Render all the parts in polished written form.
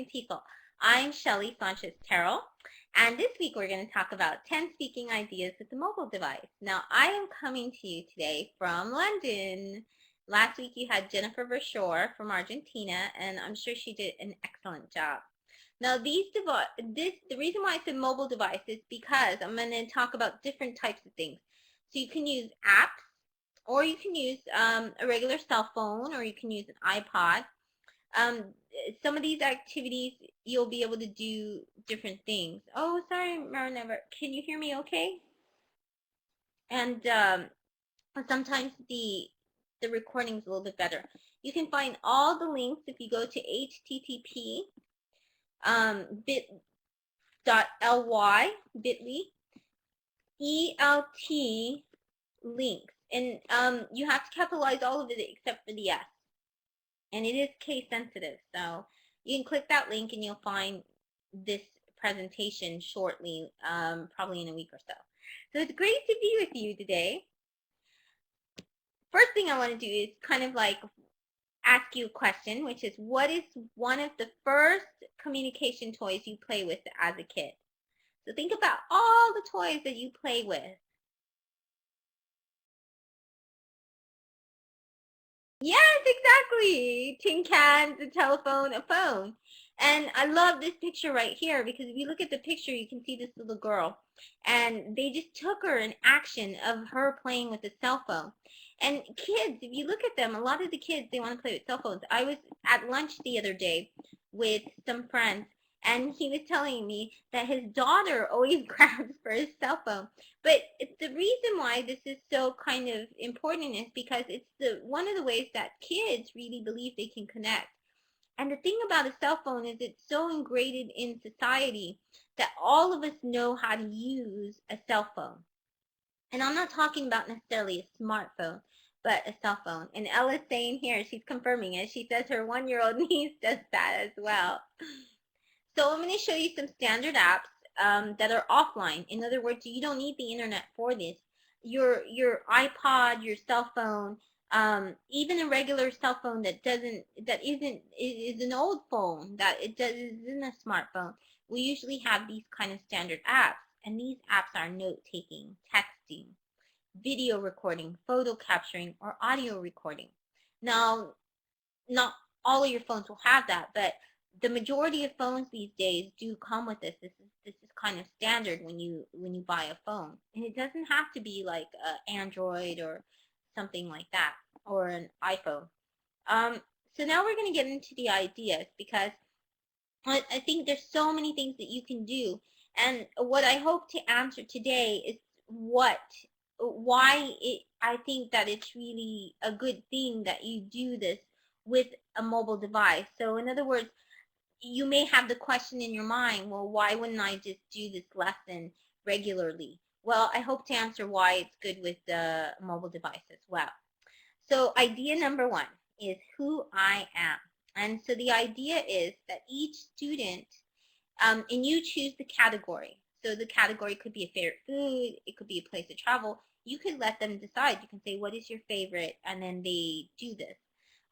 people. I'm Shelly Sanchez-Terrell, and this week we're going to talk about 10 speaking ideas with the mobile device. Now, I am coming to you today from London. Last week you had Jennifer Verschoor from Argentina, and I'm sure she did an excellent job. Now, the reason why it's a mobile device is because I'm going to talk about different types of things. So you can use apps, or you can use a regular cell phone, or you can use an iPod. Some of these activities you'll be able to do different things. Oh, sorry, Marina, can you hear me okay? And sometimes the recording's a little bit better. You can find all the links if you go to http bit.ly ELT links, and you have to capitalize all of it except for the S. And it is case sensitive, so you can click that link and you'll find this presentation shortly, probably in a week or so. So it's great to be with you today. First thing I want to do is kind of like ask you a question, which is, what is one of the first communication toys you play with as a kid? So think about all the toys that you play with. Yes, exactly. Tin cans, a telephone, a phone. And I love this picture right here because if you look at the picture, you can see this little girl. And they just took her in action of her playing with a cell phone. And kids, if you look at them, a lot of the kids, they want to play with cell phones. I was at lunch the other day with some friends, and he was telling me that his daughter always grabs for his cell phone. But the reason why this is so kind of important is because it's one of the ways that kids really believe they can connect. And the thing about a cell phone is it's so ingrained in society that all of us know how to use a cell phone. And I'm not talking about necessarily a smartphone, but a cell phone. And Ella's saying here, she's confirming it. She says her 1-year-old niece does that as well. So I'm going to show you some standard apps that are offline. In other words, you don't need the internet for this. Your iPod, your cell phone, even a regular cell phone that is an old phone, that isn't a smartphone. We usually have these kind of standard apps, and these apps are note-taking, texting, video recording, photo capturing, or audio recording. Now, not all of your phones will have that, but the majority of phones these days do come with this. This is kind of standard when you buy a phone, and it doesn't have to be like Android or something like that, or an iPhone. So now we're going to get into the ideas, because I think there's so many things that you can do, and what I hope to answer today is why I think that it's really a good thing that you do this with a mobile device. So in other words, you may have the question in your mind, well, why wouldn't I just do this lesson regularly? Well, I hope to answer why it's good with the mobile device as well. So idea number 1 is who I am. And so the idea is that each student, and you choose the category. So the category could be a favorite food, it could be a place to travel. You could let them decide. You can say, what is your favorite? And then they do this.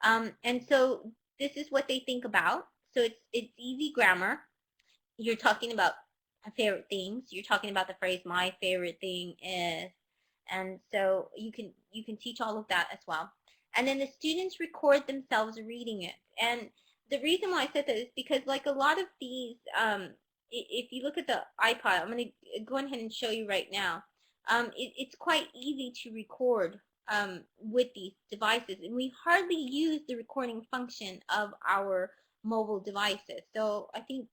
And so this is what they think about. So it's easy grammar. You're talking about favorite things. You're talking about the phrase, my favorite thing is. And so you can teach all of that as well. And then the students record themselves reading it. And the reason why I said that is because, like, a lot of these, if you look at the iPod, I'm going to go ahead and show you right now. It's quite easy to record with these devices, and we hardly use the recording function of our mobile devices. So I think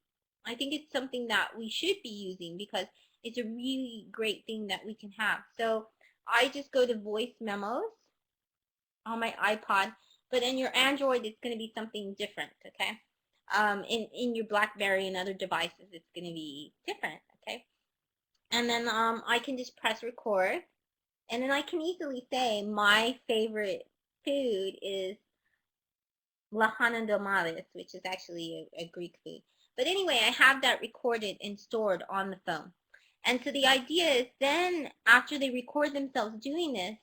it's something that we should be using, because it's a really great thing that we can have. So I just go to voice memos on my iPod, but in your Android it's going to be something different, okay? In your BlackBerry and other devices it's going to be different, okay? And then I can just press record, and then I can easily say my favorite food is lahana domalis, which is actually a Greek food. But anyway, I have that recorded and stored on the phone. And so the idea is, then after they record themselves doing this,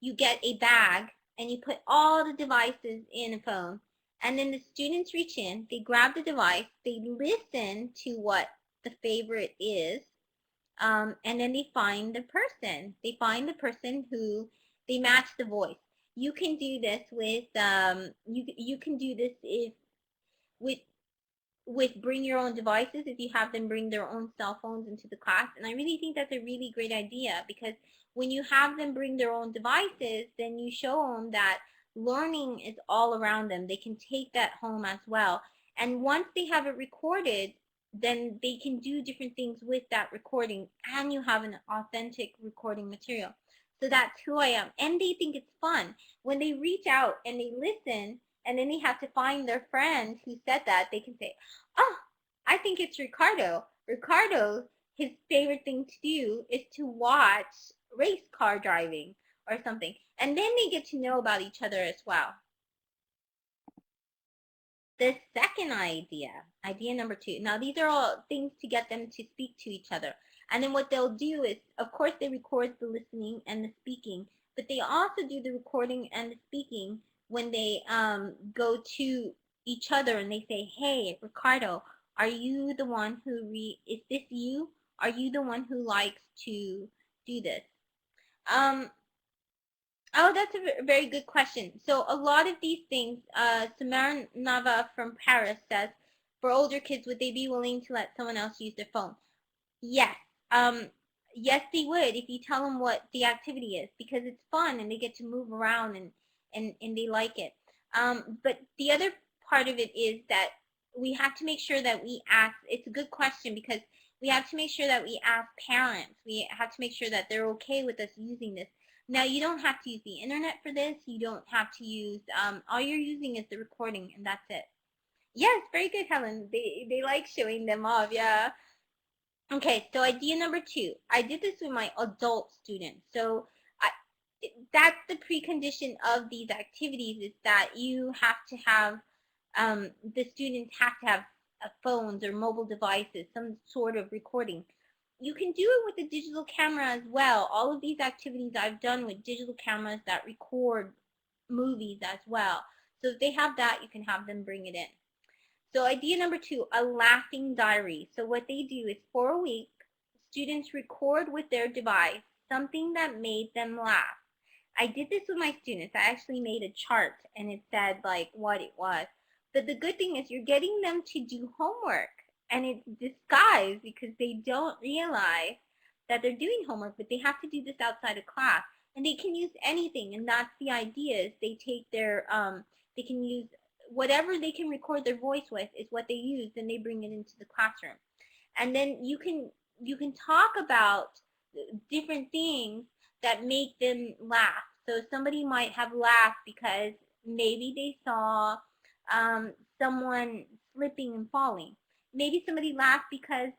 you get a bag and you put all the devices in a phone, And then the students reach in, they grab the device, they listen to what the favorite is, and then they find the person. They find the person who they match the voice. You can do this with you can do this if with bring your own devices, if you have them bring their own cell phones into the class. And I really think that's a really great idea, because when you have them bring their own devices, then you show them that learning is all around them. They can take that home as well. And once they have it recorded, then they can do different things with that recording, and you have an authentic recording material. So that's who I am. And they think it's fun. When they reach out and they listen, and then they have to find their friend who said that, they can say, oh, I think it's Ricardo. Ricardo, his favorite thing to do is to watch race car driving or something. And then they get to know about each other as well. The second idea number 2. Now, these are all things to get them to speak to each other. And then what they'll do is, of course, they record the listening and the speaking, but they also do the recording and the speaking when they go to each other and they say, hey, Ricardo, are you the one who is this you? Are you the one who likes to do this? Oh, that's a very good question. So a lot of these things, Samara Nava from Paris says, for older kids, would they be willing to let someone else use their phone? Yes. Yes, they would, if you tell them what the activity is, because it's fun and they get to move around and they like it. But the other part of it is that we have to make sure that we ask, it's a good question, because we have to make sure that we ask parents. We have to make sure that they're okay with us using this. Now, you don't have to use the internet for this. You don't have to use, all you're using is the recording, and that's it. Yes, very good, Helen. They like showing them off, yeah. Okay, so idea number 2. I did this with my adult students. So that's the precondition of these activities, is that you have to have, the students have to have phones or mobile devices, some sort of recording. You can do it with a digital camera as well. All of these activities I've done with digital cameras that record movies as well. So if they have that, you can have them bring it in. So idea number 2, a laughing diary. So what they do is, for a week, students record with their device something that made them laugh. I did this with my students. I actually made a chart and it said like what it was. But the good thing is you're getting them to do homework, and it's disguised because they don't realize that they're doing homework, but they have to do this outside of class. And they can use anything, and that's the idea, is they take their, they can use whatever they can record their voice with is what they use, and they bring it into the classroom. And then you can talk about different things that make them laugh. So somebody might have laughed because maybe they saw someone slipping and falling. Maybe somebody laughed because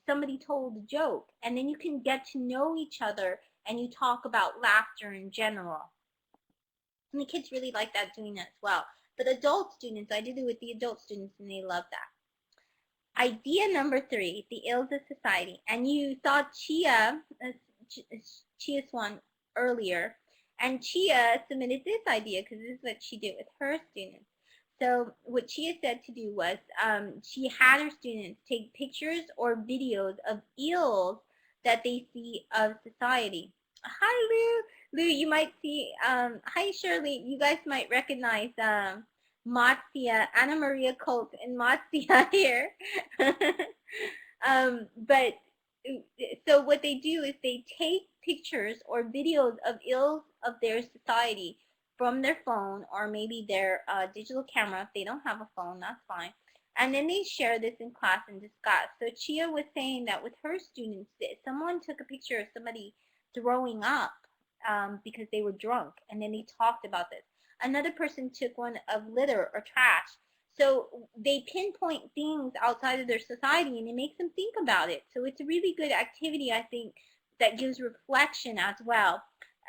somebody told a joke. And then you can get to know each other and you talk about laughter in general. And the kids really like that, doing that as well. But adult students, I did it with the adult students and they love that. Idea number 3, the ills of society. And you saw Chia Swan earlier, and Chia submitted this idea because this is what she did with her students. So what Chia said to do was, she had her students take pictures or videos of ills that they see of society. Hi, Lou. Lou, you might see, hi, Shirley. You guys might recognize Matzia, Anna Maria Colt, and Matzia here. But so what they do is they take pictures or videos of ills of their society from their phone or maybe their digital camera. If they don't have a phone, that's fine. And then they share this in class and discuss. So Chia was saying that with her students, someone took a picture of somebody throwing up because they were drunk, and then they talked about this. Another person took one of litter or trash. So they pinpoint things outside of their society and it makes them think about it. So it's a really good activity, I think, that gives reflection as well.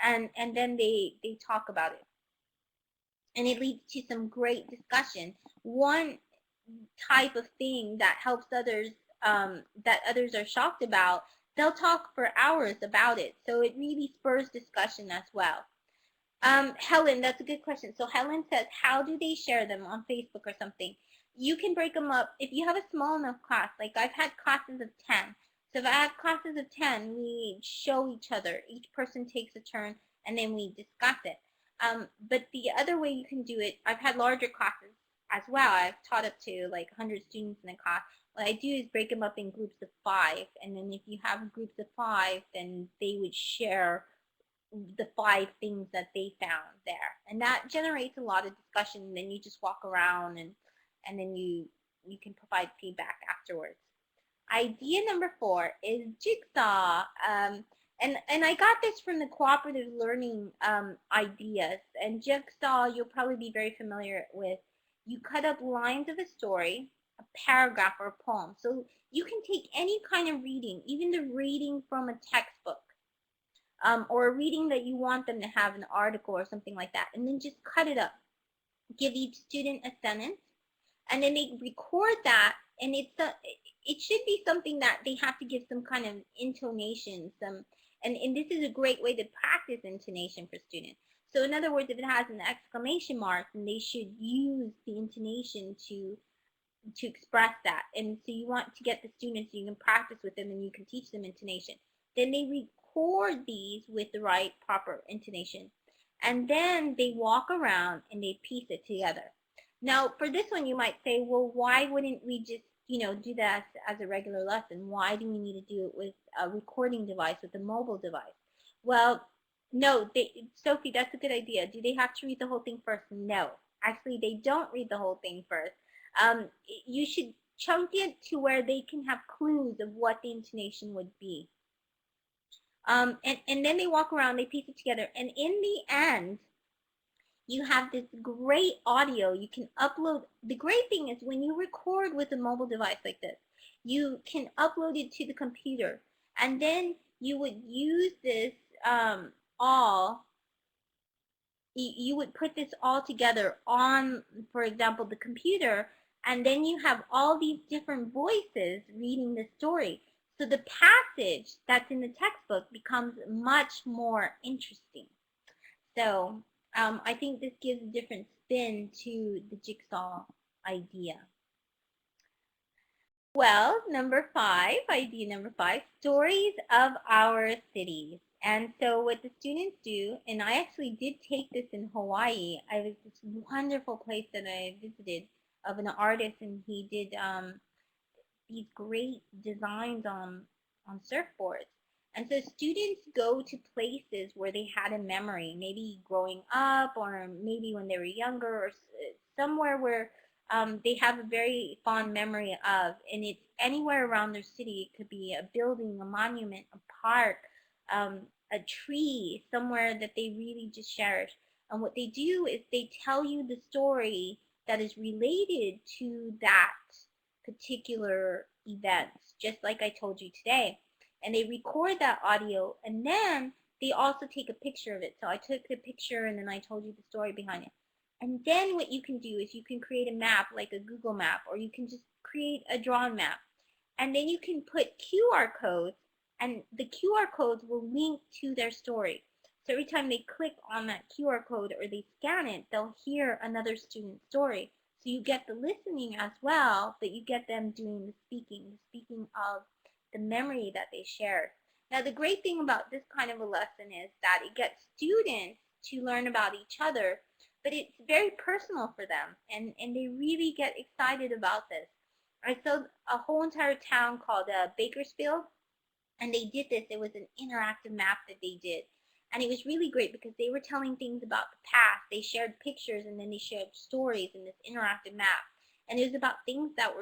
And then they talk about it. And it leads to some great discussion. One type of thing that helps others, that others are shocked about, they'll talk for hours about it. So it really spurs discussion as well. Helen, that's a good question. So Helen says, how do they share them on Facebook or something? You can break them up. If you have a small enough class, like I've had classes of 10. So if I have classes of 10, we show each other. Each person takes a turn, and then we discuss it. But the other way you can do it, I've had larger classes as well. I've taught up to like 100 students in a class. What I do is break them up in groups of 5. And then if you have groups of 5, then they would share the 5 things that they found there, and that generates a lot of discussion. And then you just walk around, and then you can provide feedback afterwards. Idea number 4 is jigsaw. And I got this from the cooperative learning ideas. And jigsaw, you'll probably be very familiar with. You cut up lines of a story, a paragraph, or a poem. So you can take any kind of reading, even the reading from a textbook, or a reading that you want them to have, an article or something like that, and then just cut it up. Give each student a sentence, and then they record that, and it should be something that they have to give some kind of intonation, and this is a great way to practice intonation for students. So in other words, if it has an exclamation mark, then they should use the intonation to express that. And so you want to get the students so you can practice with them and you can teach them intonation. Then they record these with the right proper intonation. And then they walk around and they piece it together. Now, for this one, you might say, well, why wouldn't we just, do that as a regular lesson? Why do we need to do it with a recording device, with a mobile device? Well, no, Sophie, that's a good idea. Do they have to read the whole thing first? No. Actually, they don't read the whole thing first. You should chunk it to where they can have clues of what the intonation would be. And then they walk around, they piece it together, and in the end, you have this great audio you can upload. The great thing is when you record with a mobile device like this, you can upload it to the computer, and then you would use this all you would put this all together on, for example, the computer, and then you have all these different voices reading the story. So the passage that's in the textbook becomes much more interesting. So I think this gives a different spin to the jigsaw idea. Well, idea number 5, stories of our cities. And so what the students do, and I actually did take this in Hawaii. I was this wonderful place that I visited of an artist, and he did these great designs on surfboards. And so students go to places where they had a memory, maybe growing up, or maybe when they were younger, or somewhere where they have a very fond memory of, and it's anywhere around their city. It could be a building, a monument, a park, a tree, somewhere that they really just cherish. And what they do is they tell you the story that is related to that particular event, just like I told you today. And they record that audio, and then they also take a picture of it. So I took the picture, and then I told you the story behind it. And then what you can do is you can create a map, like a Google map, or you can just create a drawn map. And then you can put QR codes, and the QR codes will link to their story. So every time they click on that QR code or they scan it, they'll hear another student's story. So you get the listening as well, but you get them doing the speaking of the memory that they shared. Now, the great thing about this kind of a lesson is that it gets students to learn about each other, but it's very personal for them, and they really get excited about this. I saw a whole entire town called Bakersfield, and they did this. It was an interactive map that they did, and it was really great because they were telling things about the past. They shared pictures, and then they shared stories in this interactive map, and it was about things that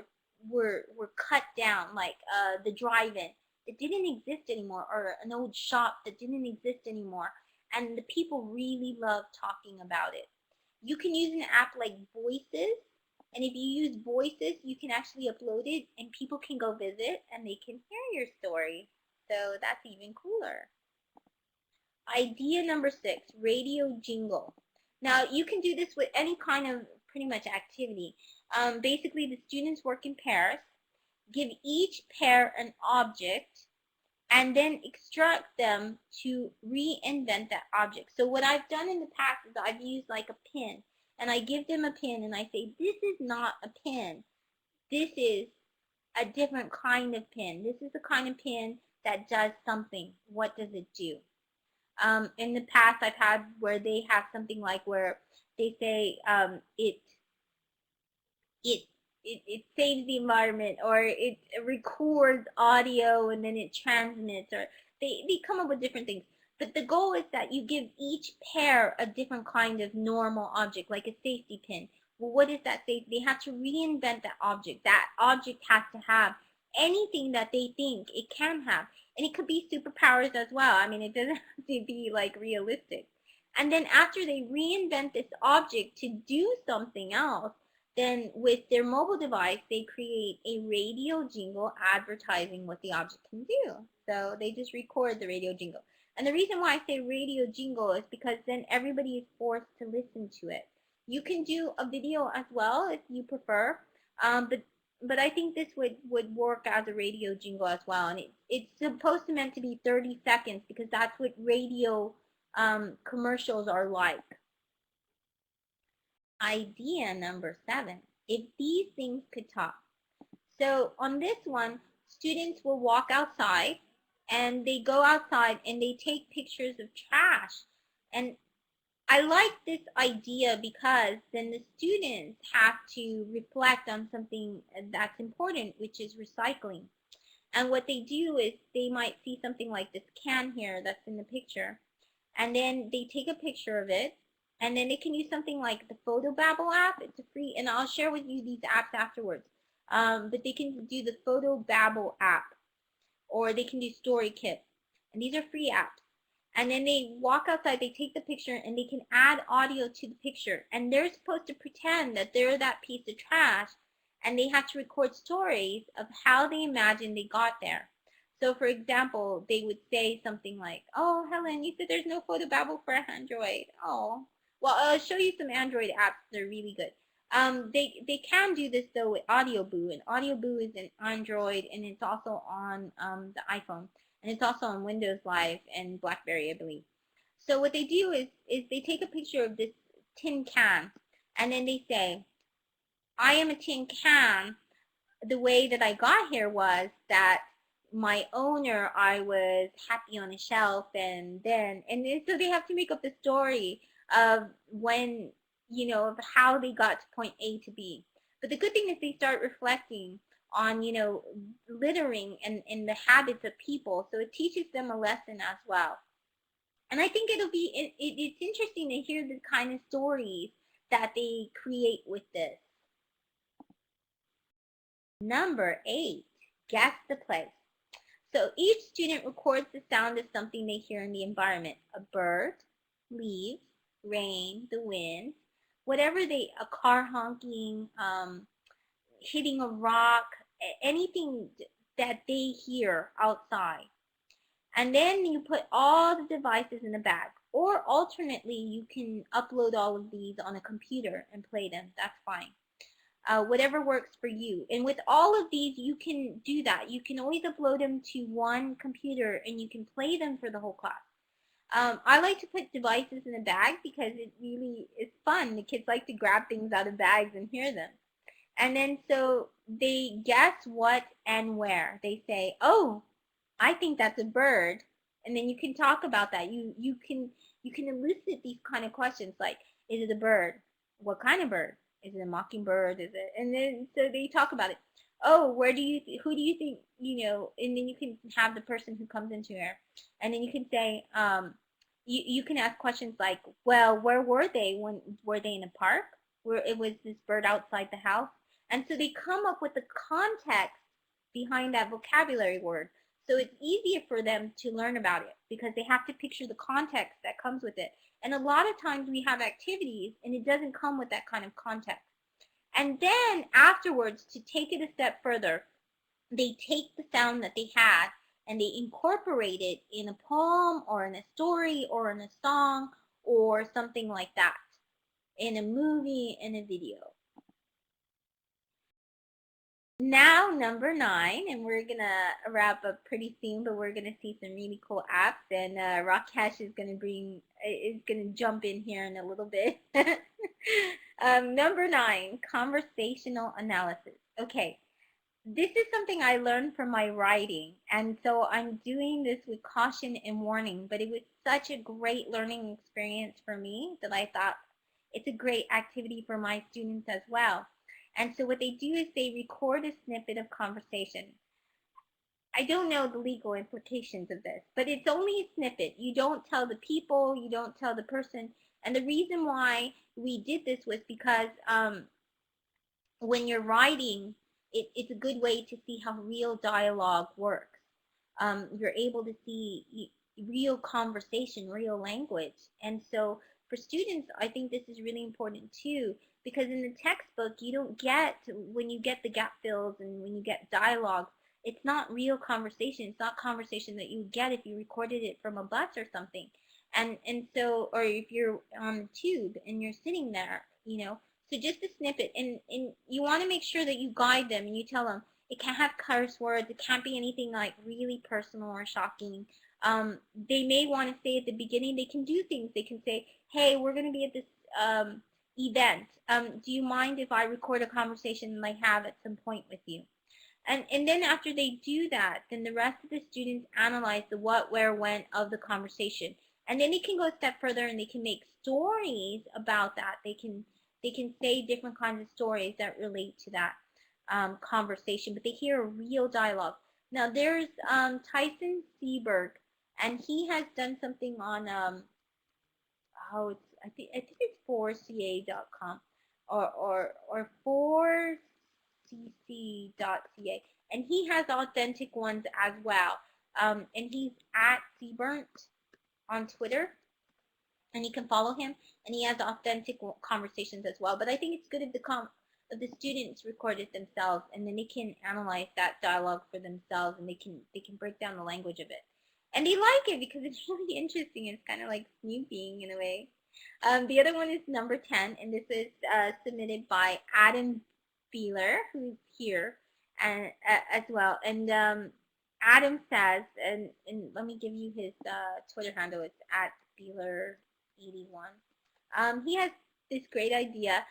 were cut down, like the drive-in that didn't exist anymore, or an old shop that didn't exist anymore, and the people really loved talking about it. You can use an app like Voices, and if you use Voices, you can actually upload it, and people can go visit, and they can hear your story. So that's even cooler. Idea number 6, radio jingle. Now, you can do this with any kind of pretty much activity. Basically, the students work in pairs, give each pair an object, and then instruct them to reinvent that object. So what I've done in the past is I've used like a pin, and I give them a pin and I say, this is not a pin. This is a different kind of pin. This is the kind of pin that does something. What does it do? In the past, I've had where they have something like where they say it it saves the environment, or it records audio and then it transmits, or they come up with different things. But the goal is that you give each pair a different kind of normal object, like a safety pin. Well, what is that safety? They have to reinvent that object. That object has to have anything that they think it can have. And it could be superpowers as well. I mean, it doesn't have to be like realistic. And then after they reinvent this object to do something else, then with their mobile device, they create a radio jingle advertising what the object can do. So they just record the radio jingle. And the reason why I say radio jingle is because then everybody is forced to listen to it. You can do a video as well if you prefer, but I think this would work as a radio jingle as well. And it's supposed to meant to be 30 seconds because that's what radio commercials are like. Idea number 7, if these things could talk. So on this one, students will walk outside, and they go outside and they take pictures of trash. And I like this idea because then the students have to reflect on something that's important, which is recycling. And what they do is they might see something like this can here that's in the picture, and then they take a picture of it, and then they can use something like the Photobabble app. It's a free, and I'll share with you these apps afterwards. But they can do the Photobabble app, or they can do StoryKit, and these are free apps. And then they walk outside, they take the picture, and they can add audio to the picture, and they're supposed to pretend that they're that piece of trash, and they have to record stories of how they imagine they got there. So for example, they would say something like, oh, Helen, you said there's no Photobabble for Android. Oh, well, I'll show you some Android apps. They're really good. They can do this though with AudioBoo, and AudioBoo is an Android, and it's also on the iPhone, and it's also on Windows Live and BlackBerry, I believe. So what they do is they take a picture of this tin can, and then they say, I am a tin can. The way that I got here was that my owner, I was happy on a shelf, and then so they have to make up the story of when, of how they got to point A to B. But the good thing is they start reflecting on, littering and the habits of people, so it teaches them a lesson as well. And I think it's interesting to hear the kind of stories that they create with this. Number 8, guess the place. So each student records the sound of something they hear in the environment. A bird, leaves, rain, the wind, whatever a car honking, hitting a rock, anything that they hear outside. And then you put all the devices in a bag. Or alternately, you can upload all of these on a computer and play them. That's fine. Whatever works for you. And with all of these, you can do that. You can always upload them to one computer and you can play them for the whole class. I like to put devices in a bag because it really is fun. The kids like to grab things out of bags and hear them. And then so they guess what and where. They say, oh, I think that's a bird. And then you can talk about that. You can elicit these kind of questions like, is it a bird? What kind of bird? Is it a mockingbird? Is it? And then so they talk about it. Oh, who do you think, and then you can have the person who comes into here. And then you can say, you can ask questions like, well, where were they? Were they in a park? Where it was this bird outside the house? And so they come up with the context behind that vocabulary word. So it's easier for them to learn about it because they have to picture the context that comes with it. And a lot of times we have activities and it doesn't come with that kind of context. And then afterwards, to take it a step further, they take the sound that they had and they incorporate it in a poem or in a story or in a song or something like that, in a movie, in a video. Now number 9, and we're gonna wrap up pretty soon, but we're gonna see some really cool apps, and Rakesh is gonna jump in here in a little bit. Number 9, conversational analysis. Okay, this is something I learned from my writing, and so I'm doing this with caution and warning, but it was such a great learning experience for me that I thought it's a great activity for my students as well. And so what they do is they record a snippet of conversation. I don't know the legal implications of this, but it's only a snippet. You don't tell the people, you don't tell the person. And the reason why we did this was because when you're writing, it's a good way to see how real dialogue works. You're able to see real conversation, real language. And so for students, I think this is really important too, because in the textbook, you don't get, when you get the gap fills and when you get dialogue, it's not real conversation. It's not conversation that you get if you recorded it from a bus or something. And so, or if you're on the tube and you're sitting there, so just a snippet, and you want to make sure that you guide them and you tell them it can't have curse words. It can't be anything like really personal or shocking. They may want to say at the beginning, they can do things. They can say, hey, we're going to be at this event. Do you mind if I record a conversation I have at some point with you? And then after they do that, then the rest of the students analyze the what, where, when of the conversation. And then they can go a step further and they can make stories about that. They can say different kinds of stories that relate to that conversation, but they hear a real dialogue. Now there's Tyson Seberg, and he has done something on I think it's 4ca.com or 4cc.ca, and he has authentic ones as well. And he's at Seburnt on Twitter, and you can follow him, and he has authentic conversations as well. But I think it's good if the students record it themselves, and then they can analyze that dialogue for themselves, and they can break down the language of it, and they like it because it's really interesting. It's kind of like snooping in a way. The other one is number 10, and this is submitted by Adam Beeler, who's here, and as well. And Adam says, and let me give you his Twitter handle. It's at Beeler81. He has this great idea.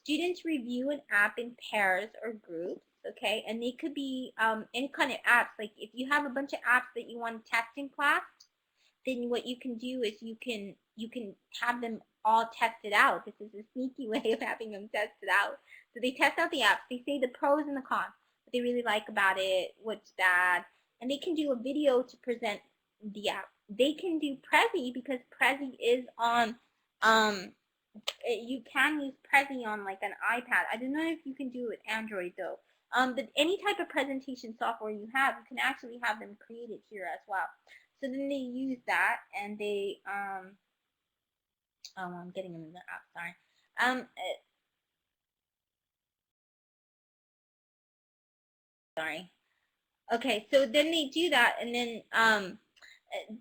Students review an app in pairs or groups, okay? And they could be any kind of apps. Like if you have a bunch of apps that you want to test in class, then what you can do is you can have them all tested out. This is a sneaky way of having them tested out. So they test out the apps. They say the pros and the cons, what they really like about it, what's bad, and they can do a video to present the app. They can do Prezi because Prezi is on. You can use Prezi on like an iPad. I don't know if you can do it with Android though. But any type of presentation software you have, you can actually have them created here as well. So then they use that, and they oh, I'm getting another app. Sorry. Sorry. Okay, so then they do that, and then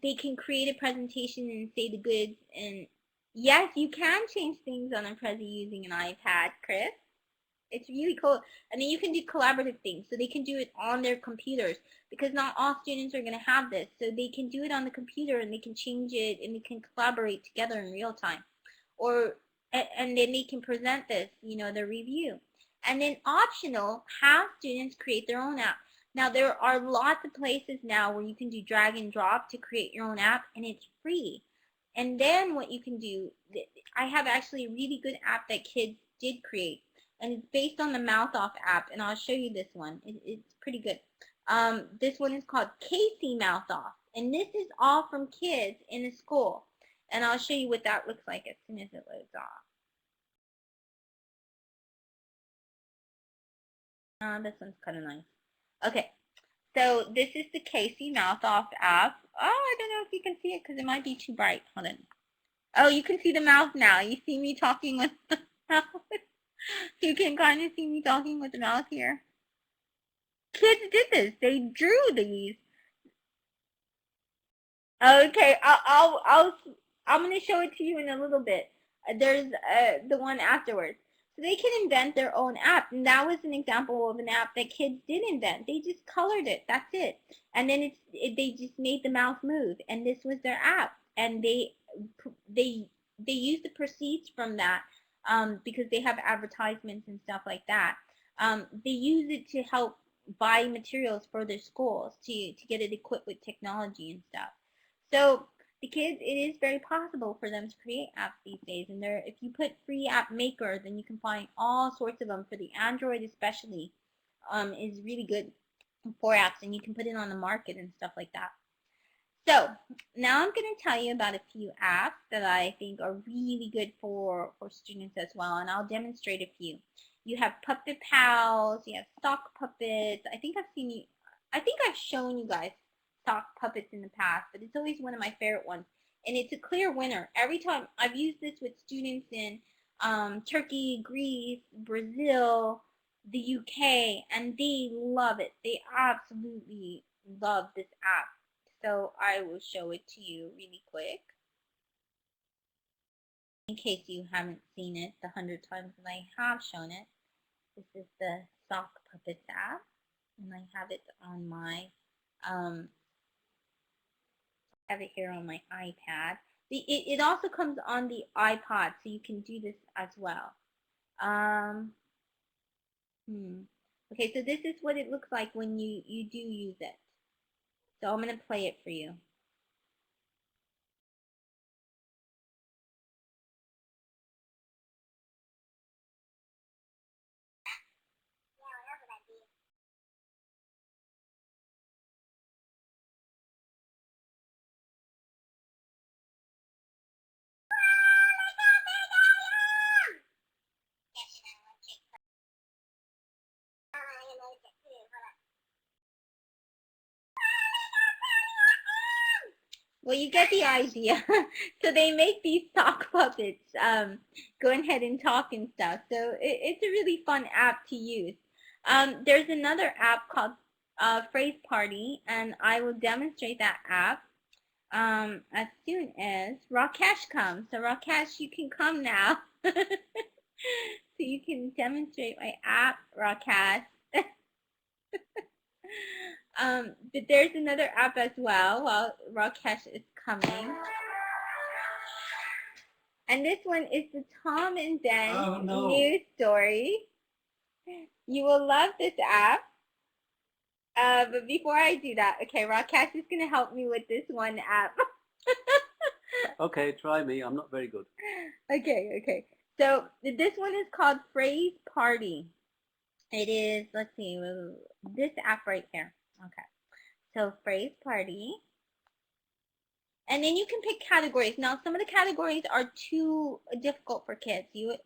they can create a presentation and say the goods. And yes, you can change things on a Prezi using an iPad, Chris. It's really cool. And then you can do collaborative things. So they can do it on their computers because not all students are going to have this. So they can do it on the computer and they can change it and they can collaborate together in real time. And then they can present this, the review. And then optional, have students create their own app. Now there are lots of places now where you can do drag and drop to create your own app, and it's free. And then what you can do, I have actually a really good app that kids did create, and it's based on the Mouth Off app, and I'll show you this one. It's pretty good. This one is called Casey Mouth Off, and this is all from kids in the school, and I'll show you what that looks like as soon as it loads off. This one's kind of nice. Okay, so this is the Casey Mouth Off app. Oh, I don't know if you can see it because it might be too bright. Hold on. Oh, you can see the mouth now. You see me talking with the mouth. You can kind of see me talking with the mouth here. Kids did this. They drew these. Okay, I'm gonna show it to you in a little bit. There's the one afterwards. So they can invent their own app. And that was an example of an app that kids did invent. They just colored it. That's it. And then they just made the mouth move. And this was their app. And they use the proceeds from that because they have advertisements and stuff like that. They use it to help buy materials for their schools to get it equipped with technology and stuff. So the kids, it is very possible for them to create apps these days. And if you put free app maker, then you can find all sorts of them. For the Android especially, is really good for apps, and you can put it on the market and stuff like that. So now I'm going to tell you about a few apps that I think are really good for students as well, and I'll demonstrate a few. You have Puppet Pals, you have Sock Puppets. I think I've shown you guys Sock Puppets in the past, but it's always one of my favorite ones. And it's a clear winner. Every time I've used this with students in Turkey, Greece, Brazil, the UK, and they love it. They absolutely love this app. So I will show it to you really quick, in case you haven't seen it the 100 times that I have shown it. This is the Sock Puppets app, and I have it on my I have it here on my iPad. It also comes on the iPod, so you can do this as well. Okay, so this is what it looks like when you do use it. So I'm going to play it for you. Well, you get the idea. So they make these sock puppets go ahead and talk and stuff. So it's a really fun app to use. There's another app called Phrase Party, and I will demonstrate that app as soon as Rakesh comes. So Rakesh, you can come now. So you can demonstrate my app, Rakesh. But there's another app as well while Rakesh is coming. And this one is the Tom and Ben news story. You will love this app. But before I do that, okay, Rakesh is going to help me with this one app. Okay, try me. I'm not very good. Okay. So this one is called Phrase Party. It is, let's see, this app right here. Okay. So Phrase Party. And then you can pick categories. Now, some of the categories are too difficult for kids. Too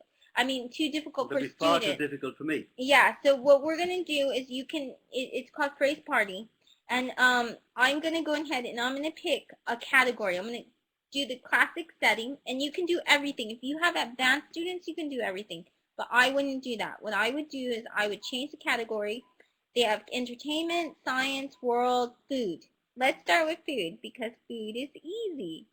difficult for students. Far too difficult for me. Yeah, so what we're going to do is it's called Phrase Party. And I'm going to go ahead and I'm going to pick a category. I'm going to do the classic setting, and you can do everything. If you have advanced students, you can do everything. But I wouldn't do that. What I would do is I would change the category. They have entertainment, science, world, food. Let's start with food because food is easy.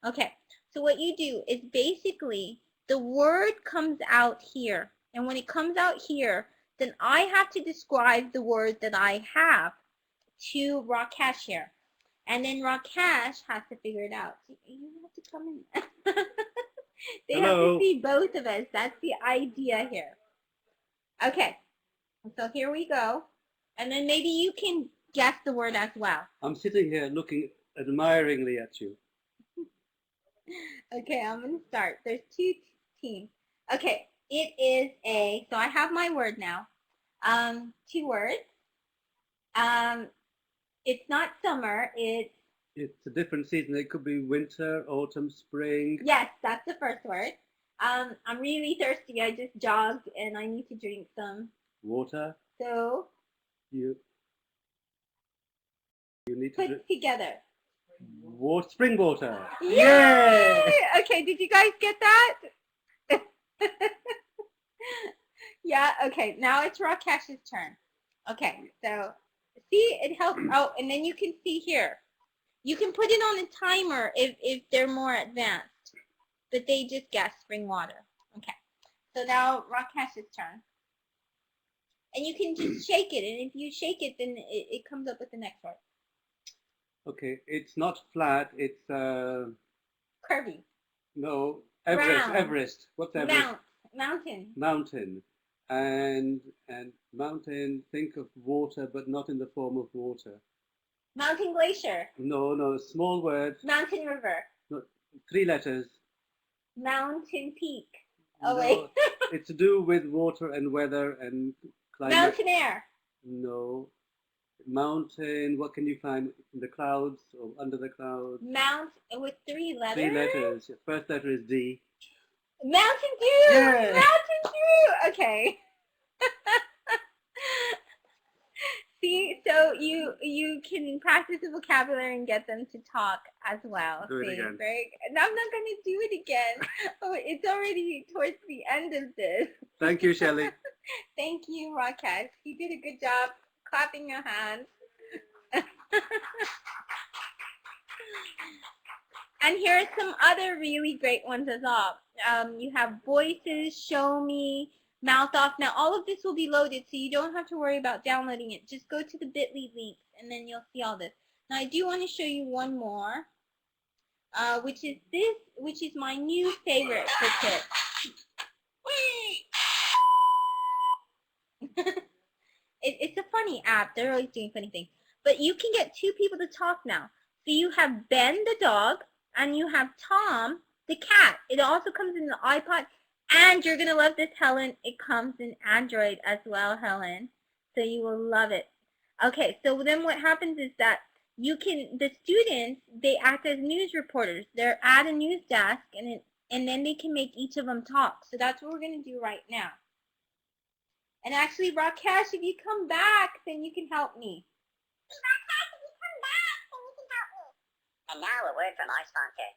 Okay, so what you do is basically the word comes out here. And when it comes out here, then I have to describe the word that I have to Rakesh here. And then Rakesh has to figure it out. You have to come in. They have to see both of us. That's the idea here. Okay, so here we go. And then maybe you can guess the word as well. I'm sitting here looking admiringly at you. Okay, I'm going to start. There's two teams. Okay, it is so I have my word now. 2 words. It's not summer, it's a different season. It could be winter, autumn, spring. Yes, that's the first word. I'm really thirsty. I just jogged and I need to drink some water. So you need to put together. Spring water. Yay! Yay! Okay, did you guys get that? Yeah, okay, now it's Rakesh's turn. Okay, so see, it helps. Oh, and then you can see here. You can put it on a timer if they're more advanced. But they just guessed spring water. Okay, So now Rakesh's turn. And you can just shake it, and if you shake it, then it comes up with the next word. Okay, it's not flat, it's Curvy. no, Everest. Round. Everest. What's Everest? Mountain. Mountain. And mountain, think of water, but not in the form of water. Mountain glacier. No, small word. Mountain river. No, 3 letters. Mountain peak. Oh, no, wait. It's to do with water and weather and climate. Mountain air. No. Mountain, what can you find in the clouds or under the clouds? Mount with 3 letters? 3 letters. Your first letter is D. Mountain Dew! Yeah. Mountain Dew! Okay. See, so you can practice the vocabulary and get them to talk as well. Do it again. Right? And I'm not going to do it again. Oh, it's already towards the end of this. Thank you, Shelley. Thank you, Rakesh. You did a good job clapping your hands. And here are some other really great ones as well. You have voices, show me, mouth off. Now all of this will be loaded, so you don't have to worry about downloading it. Just go to the bit.ly links, and then you'll see all this. Now I do want to show you one more, which is this, which is my new favorite for kids. It's a funny app. They're always doing funny things. But you can get 2 people to talk now. So you have Ben the dog, and you have Tom the cat. It also comes in the iPod, and you're going to love this, Helen. It comes in Android as well, Helen. So you will love it. Okay, so then what happens is that the students, they act as news reporters. They're at a news desk, and then they can make each of them talk. So that's what we're going to do right now. And actually, Rakesh, if you come back, then you can help me. Rakesh, if you come back, then you can help me. And now a word from our sponsor.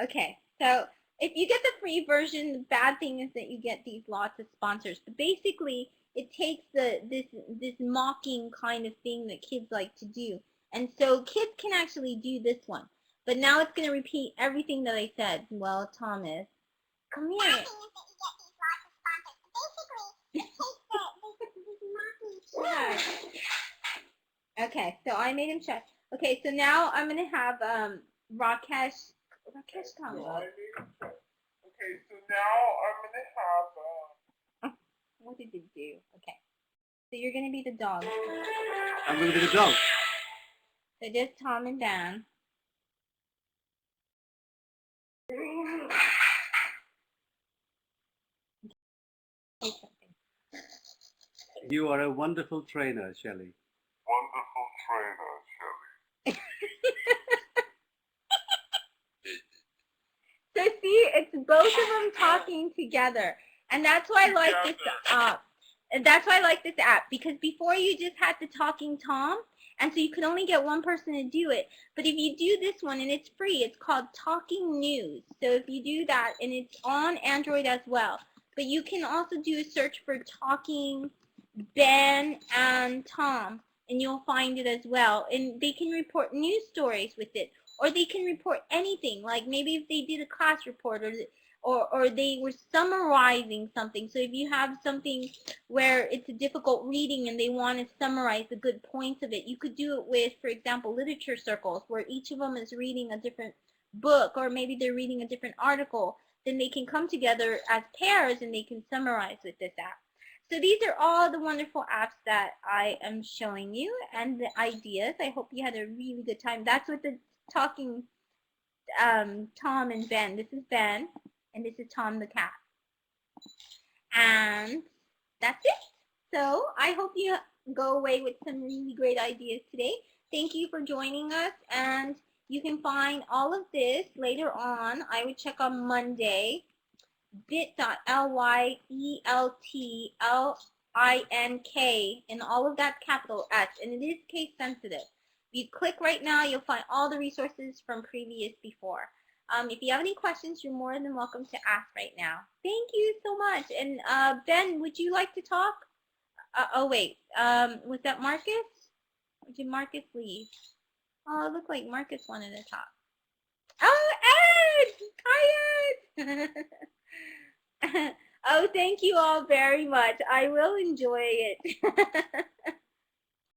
Okay, so if you get the free version, the bad thing is that you get these lots of sponsors. But basically, it takes this mocking kind of thing that kids like to do. And so kids can actually do this one. But now it's going to repeat everything that I said. Well, Thomas, come here. Okay, so I made him check. Okay, so now I'm going to have Rakesh come. Okay, so now I'm going to have... What did it do? Okay. So you're going to be the dog. I'm going to be the dog. So just Tom and Dan. You are a wonderful trainer, Shelley. Wonderful trainer, Shelley. So see, it's both of them talking together. And that's why I like this app. And that's why I like this app, because before you just had the talking Tom, and so you could only get one person to do it. But if you do this one, and it's free, it's called Talking News. So if you do that, and it's on Android as well. But you can also do a search for Talking Ben and Tom, and you'll find it as well. And they can report news stories with it, or they can report anything, like maybe if they did a class report, or they were summarizing something. So if you have something where it's a difficult reading and they want to summarize the good points of it, you could do it with, for example, literature circles, where each of them is reading a different book, or maybe they're reading a different article. Then they can come together as pairs and they can summarize with this app. So these are all the wonderful apps that I am showing you, and the ideas. I hope you had a really good time. That's what the talking Tom and Ben. This is Ben, and this is Tom the cat. And that's it. So I hope you go away with some really great ideas today. Thank you for joining us, and you can find all of this later on. I would check on Monday. bit.ly/ELTLINK, and all of that capital S, and it is case sensitive. If you click right now, you'll find all the resources from previous before. If you have any questions, you're more than welcome to ask right now. Thank you so much. And Ben, would you like to talk? Oh wait, was that Marcus? Or did Marcus leave? Oh, it looked like Marcus wanted to talk. Oh, Ed! Hi, Ed! Oh, thank you all very much. I will enjoy it.